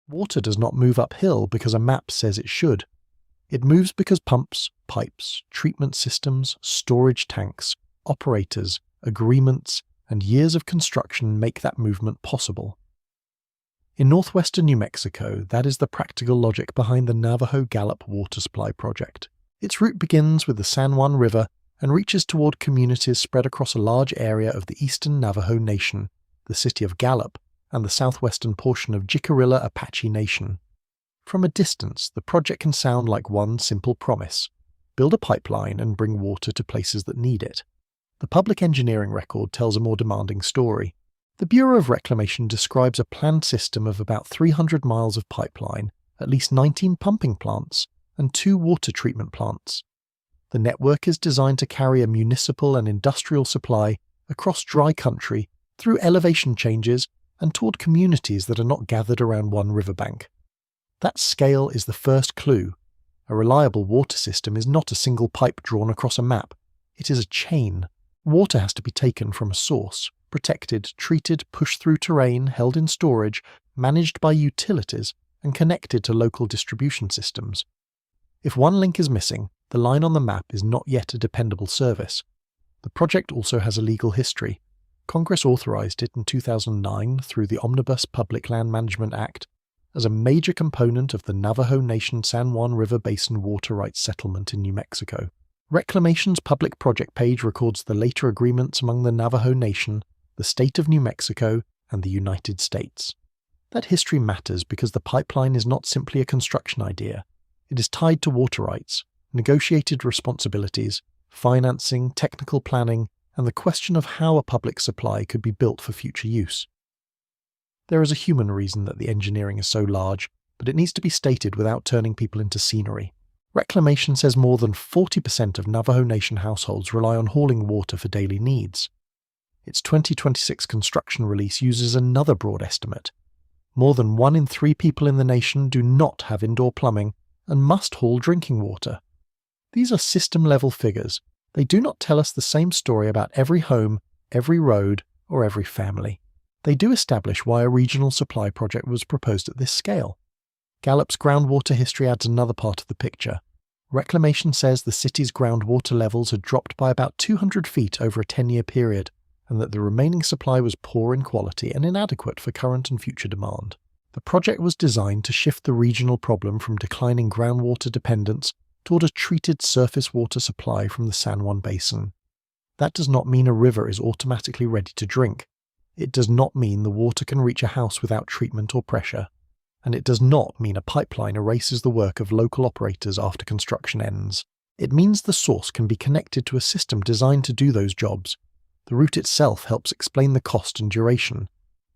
Water does not move uphill because a map says it should. It moves because pumps, pipes, treatment systems, storage tanks, operators, agreements, and years of construction make that movement possible. In northwestern New Mexico, that is the practical logic behind the Navajo-Gallup water supply project. Its route begins with the San Juan River and reaches toward communities spread across a large area of the eastern Navajo Nation, the city of Gallup, and the southwestern portion of Jicarilla Apache Nation. From a distance, the project can sound like one simple promise: build a pipeline and bring water to places that need it. The public engineering record tells a more demanding story. The Bureau of Reclamation describes a planned system of about 300 miles of pipeline, at least 19 pumping plants, and 2 water treatment plants. The network is designed to carry a municipal and industrial supply across dry country, through elevation changes, and toward communities that are not gathered around one riverbank. That scale is the first clue. A reliable water system is not a single pipe drawn across a map. It is a chain. Water has to be taken from a source, protected, treated, pushed through terrain, held in storage, managed by utilities, and connected to local distribution systems. If one link is missing, the line on the map is not yet a dependable service. The project also has a legal history. Congress authorized it in 2009 through the Omnibus Public Land Management Act as a major component of the Navajo Nation San Juan River Basin water rights settlement in New Mexico. Reclamation's public project page records the later agreements among the Navajo Nation, the state of New Mexico, and the United States. That history matters because the pipeline is not simply a construction idea. It is tied to water rights, negotiated responsibilities, financing, technical planning, and the question of how a public supply could be built for future use. There is a human reason that the engineering is so large, but it needs to be stated without turning people into scenery. Reclamation says more than 40% of Navajo Nation households rely on hauling water for daily needs. Its 2026 construction release uses another broad estimate. More than 1 in 3 people in the nation do not have indoor plumbing and must haul drinking water. These are system-level figures. They do not tell us the same story about every home, every road, or every family. They do establish why a regional supply project was proposed at this scale. Gallup's groundwater history adds another part of the picture. Reclamation says the city's groundwater levels had dropped by about 200 feet over a 10-year period, and that the remaining supply was poor in quality and inadequate for current and future demand. The project was designed to shift the regional problem from declining groundwater dependence toward a treated surface water supply from the San Juan Basin. That does not mean a river is automatically ready to drink. It does not mean the water can reach a house without treatment or pressure. And it does not mean a pipeline erases the work of local operators after construction ends. It means the source can be connected to a system designed to do those jobs. The route itself helps explain the cost and duration.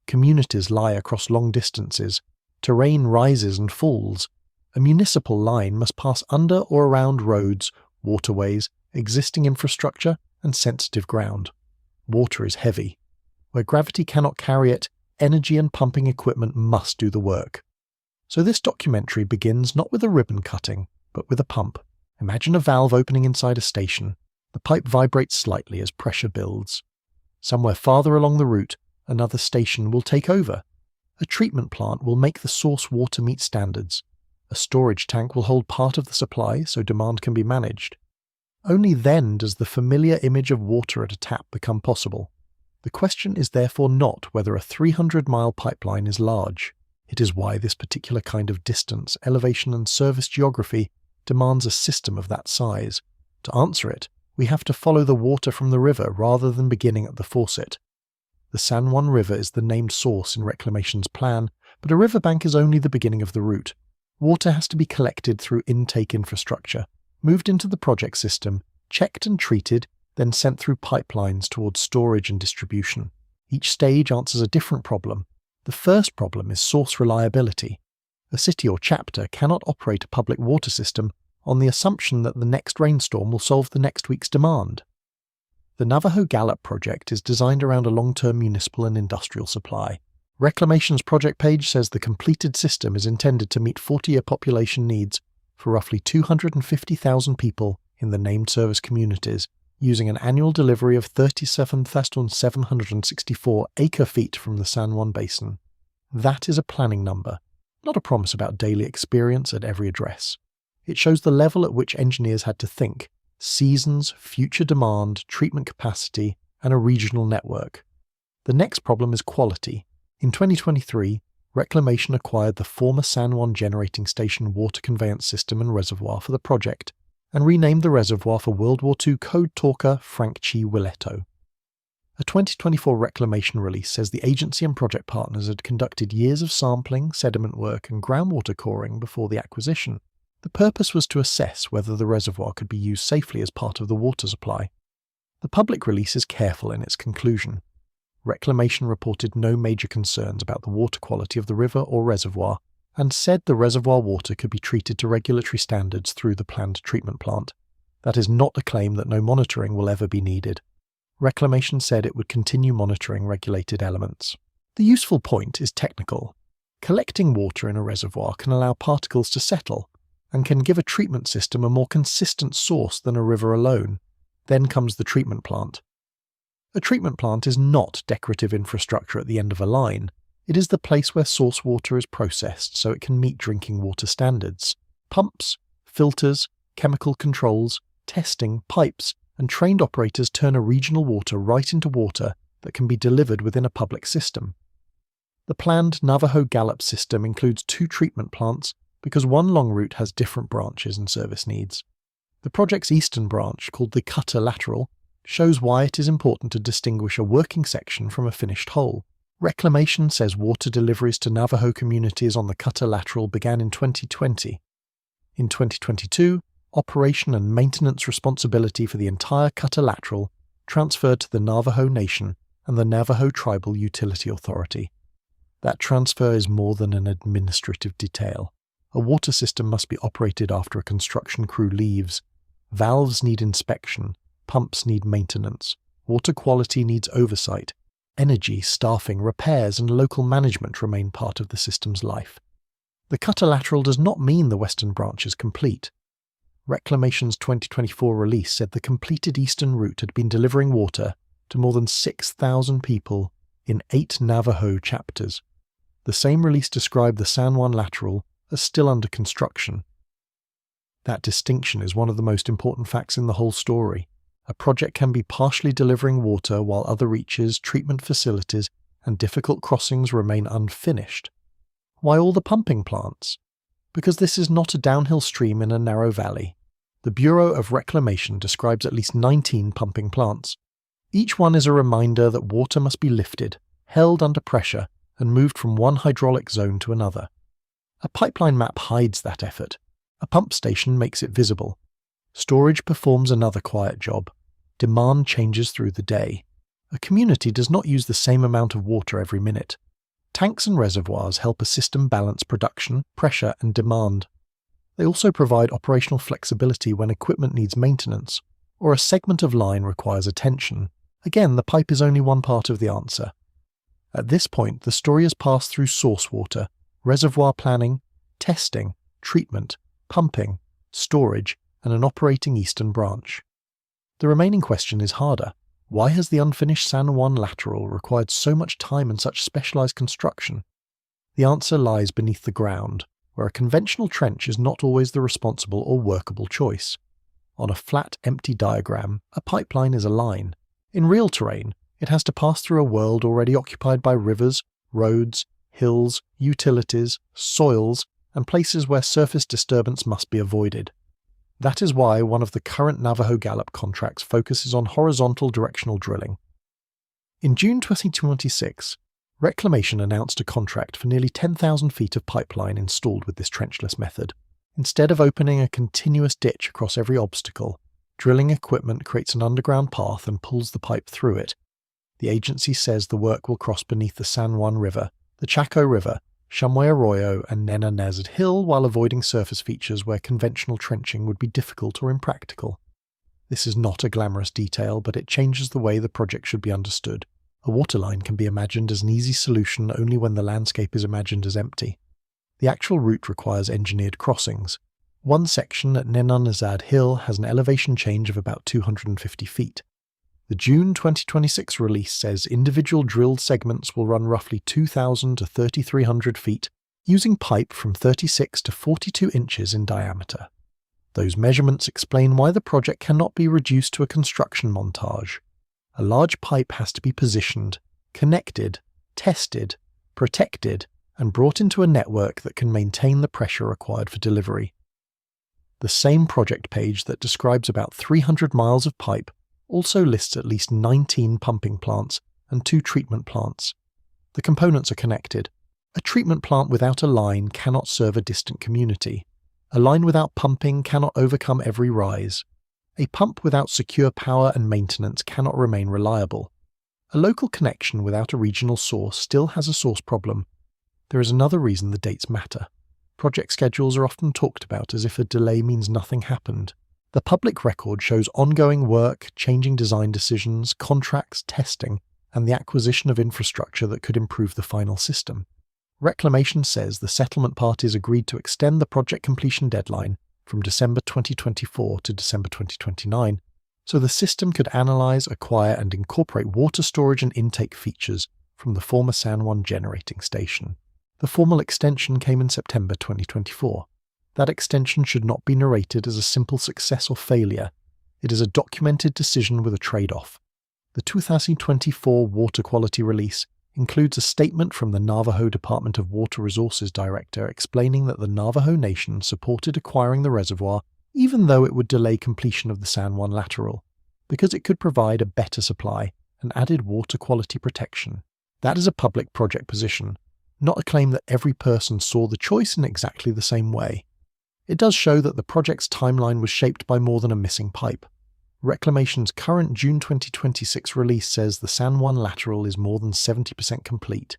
Communities lie across long distances. Terrain rises and falls. A municipal line must pass under or around roads, waterways, existing infrastructure, and sensitive ground. Water is heavy. Where gravity cannot carry it, energy and pumping equipment must do the work. So this documentary begins not with a ribbon cutting, but with a pump. Imagine a valve opening inside a station. The pipe vibrates slightly as pressure builds. Somewhere farther along the route, another station will take over. A treatment plant will make the source water meet standards. A storage tank will hold part of the supply so demand can be managed. Only then does the familiar image of water at a tap become possible. The question is therefore not whether a 300-mile pipeline is large. It is why this particular kind of distance, elevation, and service geography demands a system of that size. To answer it, we have to follow the water from the river rather than beginning at the faucet. The San Juan River is the named source in Reclamation's plan, but a riverbank is only the beginning of the route. Water has to be collected through intake infrastructure, moved into the project system, checked and treated, then sent through pipelines towards storage and distribution. Each stage answers a different problem. The first problem is source reliability. A city or chapter cannot operate a public water system on the assumption that the next rainstorm will solve the next week's demand. The Navajo-Gallup project is designed around a long-term municipal and industrial supply. Reclamation's project page says the completed system is intended to meet 40-year population needs for roughly 250,000 people in the named service communities, using an annual delivery of 37,764 acre-feet from the San Juan Basin. That is a planning number. not a promise about daily experience at every address. It shows the level at which engineers had to think: seasons, future demand, treatment capacity, and a regional network. The next problem is quality. In 2023, Reclamation acquired the former San Juan Generating Station water conveyance system and reservoir for the project, and renamed the reservoir for World War II code talker Frank Chi Willetto. A 2024 Reclamation release says the agency and project partners had conducted years of sampling, sediment work, and groundwater coring before the acquisition. The purpose was to assess whether the reservoir could be used safely as part of the water supply. The public release is careful in its conclusion. Reclamation reported no major concerns about the water quality of the river or reservoir, and said the reservoir water could be treated to regulatory standards through the planned treatment plant. That is not a claim that no monitoring will ever be needed. Reclamation said it would continue monitoring regulated elements. The useful point is technical. Collecting water in a reservoir can allow particles to settle, and can give a treatment system a more consistent source than a river alone. Then comes the treatment plant. A treatment plant is not decorative infrastructure at the end of a line. It is the place where source water is processed so it can meet drinking water standards. Pumps, filters, chemical controls, testing, pipes, and trained operators turn a regional water right into water that can be delivered within a public system. The planned Navajo-Gallup system includes 2 treatment plants because one long route has different branches and service needs. The project's eastern branch, called the Cutter Lateral, shows why it is important to distinguish a working section from a finished whole. Reclamation says water deliveries to Navajo communities on the Cutter Lateral began in 2020. In 2022, operation and maintenance responsibility for the entire Cutter Lateral transferred to the Navajo Nation and the Navajo Tribal Utility Authority. That transfer is more than an administrative detail. A water system must be operated after a construction crew leaves. Valves need inspection. Pumps need maintenance. Water quality needs oversight. Energy, staffing, repairs, and local management remain part of the system's life. The Cutter Lateral does not mean the western branch is complete. Reclamation's 2024 release said the completed eastern route had been delivering water to more than 6,000 people in 8 Navajo chapters. The same release described the San Juan Lateral as still under construction. That distinction is one of the most important facts in the whole story. A project can be partially delivering water while other reaches, treatment facilities, and difficult crossings remain unfinished. Why all the pumping plants? Because this is not a downhill stream in a narrow valley. The Bureau of Reclamation describes at least 19 pumping plants. Each one is a reminder that water must be lifted, held under pressure, and moved from one hydraulic zone to another. A pipeline map hides that effort. A pump station makes it visible. Storage performs another quiet job. Demand changes through the day. A community does not use the same amount of water every minute. Tanks and reservoirs help a system balance production, pressure, and demand. They also provide operational flexibility when equipment needs maintenance, or a segment of line requires attention. Again, the pipe is only one part of the answer. At this point, the story has passed through source water, reservoir planning, testing, treatment, pumping, storage, and an operating eastern branch. The remaining question is harder. Why has the unfinished San Juan Lateral required so much time and such specialized construction? The answer lies beneath the ground, where a conventional trench is not always the responsible or workable choice. On a flat, empty diagram, a pipeline is a line. In real terrain, it has to pass through a world already occupied by rivers, roads, hills, utilities, soils, and places where surface disturbance must be avoided. That is why one of the current Navajo-Gallup contracts focuses on horizontal directional drilling. In June 2026, Reclamation announced a contract for nearly 10,000 feet of pipeline installed with this trenchless method. Instead of opening a continuous ditch across every obstacle, drilling equipment creates an underground path and pulls the pipe through it. The agency says the work will cross beneath the San Juan River, the Chaco River, Shumway Arroyo, and Nena Nezd Hill while avoiding surface features where conventional trenching would be difficult or impractical. This is not a glamorous detail, but it changes the way the project should be understood. A waterline can be imagined as an easy solution only when the landscape is imagined as empty. The actual route requires engineered crossings. One section at Nena Nezd Hill has an elevation change of about 250 feet. The June 2026 release says individual drilled segments will run roughly 2,000 to 3,300 feet using pipe from 36 to 42 inches in diameter. Those measurements explain why the project cannot be reduced to a construction montage. A large pipe has to be positioned, connected, tested, protected, and brought into a network that can maintain the pressure required for delivery. The same project page that describes about 300 miles of pipe also lists at least 19 pumping plants and 2 treatment plants. The components are connected. A treatment plant without a line cannot serve a distant community. A line without pumping cannot overcome every rise. A pump without secure power and maintenance cannot remain reliable. A local connection without a regional source still has a source problem. There is another reason the dates matter. Project schedules are often talked about as if a delay means nothing happened. The public record shows ongoing work, changing design decisions, contracts, testing, and the acquisition of infrastructure that could improve the final system. Reclamation says the settlement parties agreed to extend the project completion deadline from December 2024 to December 2029, so the system could analyze, acquire, and incorporate water storage and intake features from the former San Juan generating station. The formal extension came in September 2024. That extension should not be narrated as a simple success or failure. It is a documented decision with a trade-off. The 2024 water quality release includes a statement from the Navajo Department of Water Resources Director explaining that the Navajo Nation supported acquiring the reservoir even though it would delay completion of the San Juan lateral, because it could provide a better supply and added water quality protection. That is a public project position, not a claim that every person saw the choice in exactly the same way. It does show that the project's timeline was shaped by more than a missing pipe. Reclamation's current June 2026 release says the San Juan lateral is more than 70% complete.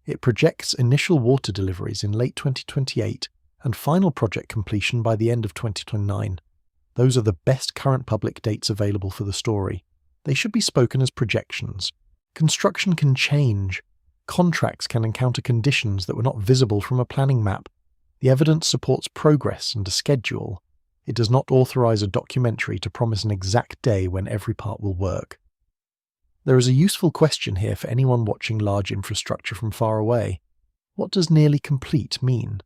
It projects initial water deliveries in late 2028 and final project completion by the end of 2029. Those are the best current public dates available for the story. They should be spoken as projections. Construction can change. Contracts can encounter conditions that were not visible from a planning map. The evidence supports progress and a schedule. It does not authorize a documentary to promise an exact day when every part will work. There is a useful question here for anyone watching large infrastructure from far away. What does nearly complete mean?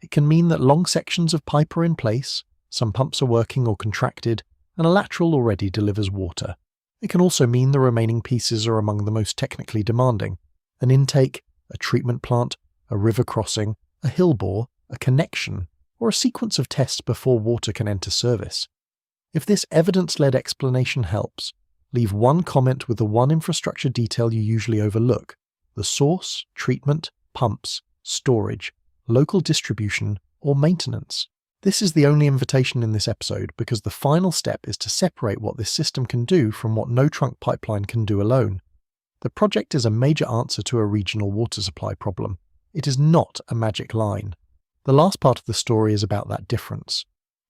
It can mean that long sections of pipe are in place, some pumps are working or contracted, and a lateral already delivers water. It can also mean the remaining pieces are among the most technically demanding: an intake, a treatment plant, a river crossing, a hill bore, a connection, or a sequence of tests before water can enter service. If this evidence-led explanation helps, leave one comment with the one infrastructure detail you usually overlook: the source, treatment, pumps, storage, local distribution, or maintenance. This is the only invitation in this episode because the final step is to separate what this system can do from what no-trunk pipeline can do alone. The project is a major answer to a regional water supply problem. It is not a magic line. The last part of the story is about that difference.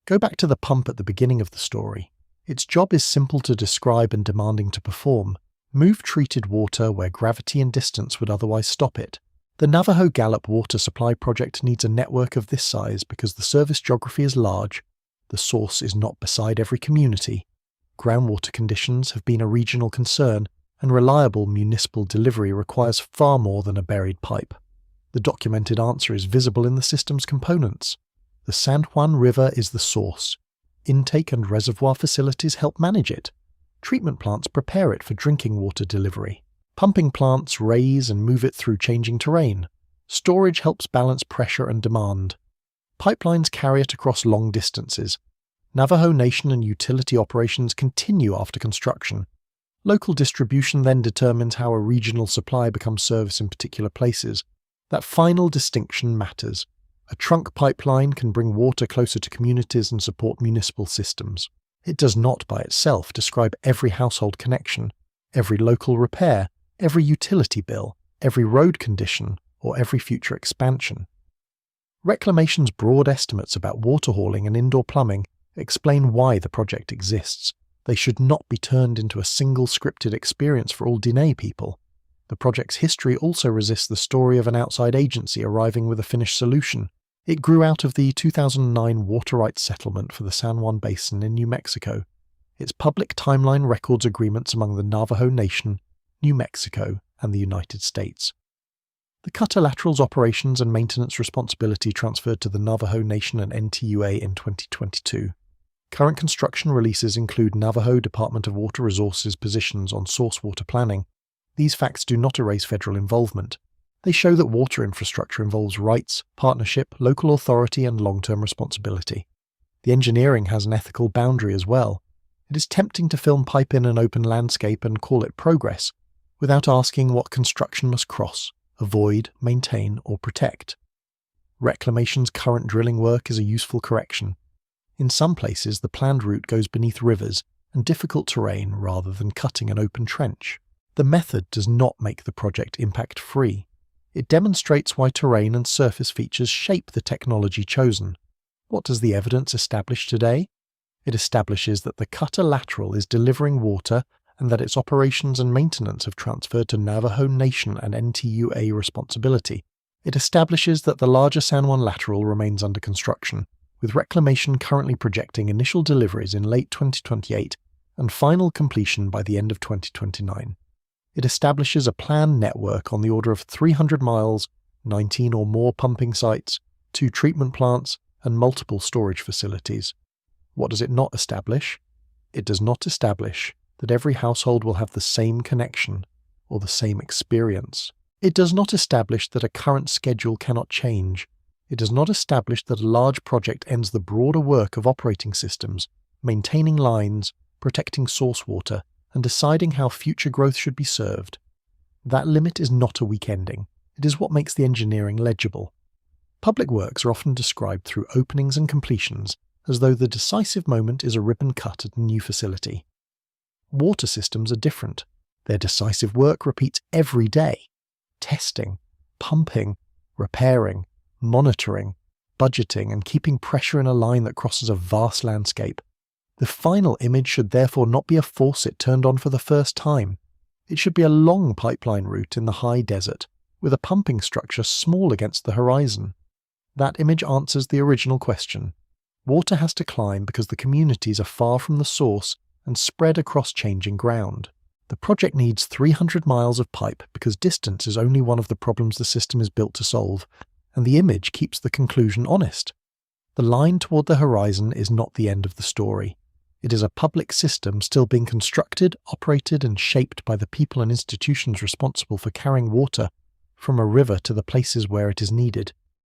Go back to the pump at the beginning of the story. Its job is simple to describe and demanding to perform: move treated water where gravity and distance would otherwise stop it. The Navajo-Gallup water supply project needs a network of this size because the service geography is large, the source is not beside every community, groundwater conditions have been a regional concern, and reliable municipal delivery requires far more than a buried pipe. The documented answer is visible in the system's components. The San Juan River is the source. Intake and reservoir facilities help manage it. Treatment plants prepare it for drinking water delivery. Pumping plants raise and move it through changing terrain. Storage helps balance pressure and demand. Pipelines carry it across long distances. Navajo Nation and utility operations continue after construction. Local distribution then determines how a regional supply becomes service in particular places. That final distinction matters. A trunk pipeline can bring water closer to communities and support municipal systems. It does not by itself describe every household connection, every local repair, every utility bill, every road condition, or every future expansion. Reclamation's broad estimates about water hauling and indoor plumbing explain why the project exists. They should not be turned into a single scripted experience for all Diné people. The project's history also resists the story of an outside agency arriving with a finished solution. It grew out of the 2009 water rights settlement for the San Juan Basin in New Mexico. Its public timeline records agreements among the Navajo Nation, New Mexico, and the United States. The cutter lateral's operations and maintenance responsibility transferred to the Navajo Nation and NTUA in 2022. Current construction releases include Navajo Department of Water Resources positions on source water planning. These facts do not erase federal involvement. They show that water infrastructure involves rights, partnership, local authority, and long-term responsibility. The engineering has an ethical boundary as well. It is tempting to film pipe in an open landscape and call it progress, without asking what construction must cross, avoid, maintain, or protect. Reclamation's current drilling work is a useful correction. In some places, the planned route goes beneath rivers and difficult terrain rather than cutting an open trench. The method does not make the project impact-free. It demonstrates why terrain and surface features shape the technology chosen. What does the evidence establish today? It establishes that the cutter lateral is delivering water and that its operations and maintenance have transferred to Navajo Nation and NTUA responsibility. It establishes that the larger San Juan lateral remains under construction, with reclamation currently projecting initial deliveries in late 2028 and final completion by the end of 2029. It establishes a planned network on the order of 300 miles, 19 or more pumping sites, 2 treatment plants, and multiple storage facilities. What does it not establish? It does not establish that every household will have the same connection or the same experience. It does not establish that a current schedule cannot change. It does not establish that a large project ends the broader work of operating systems, maintaining lines, protecting source water, and deciding how future growth should be served. That limit is not a weak ending. It is what makes the engineering legible. Public works are often described through openings and completions as though the decisive moment is a ribbon cut at a new facility. Water systems are different. Their decisive work repeats every day. Testing, pumping, repairing, monitoring, budgeting, and keeping pressure in a line that crosses a vast landscape. The final image should therefore not be a faucet turned on for the first time. It should be a long pipeline route in the high desert, with a pumping structure small against the horizon. That image answers the original question. Water has to climb because the communities are far from the source and spread across changing ground. The project needs 300 miles of pipe because distance is only one of the problems the system is built to solve, and the image keeps the conclusion honest. The line toward the horizon is not the end of the story. It is a public system still being constructed, operated, and shaped by the people and institutions responsible for carrying water from a river to the places where it is needed.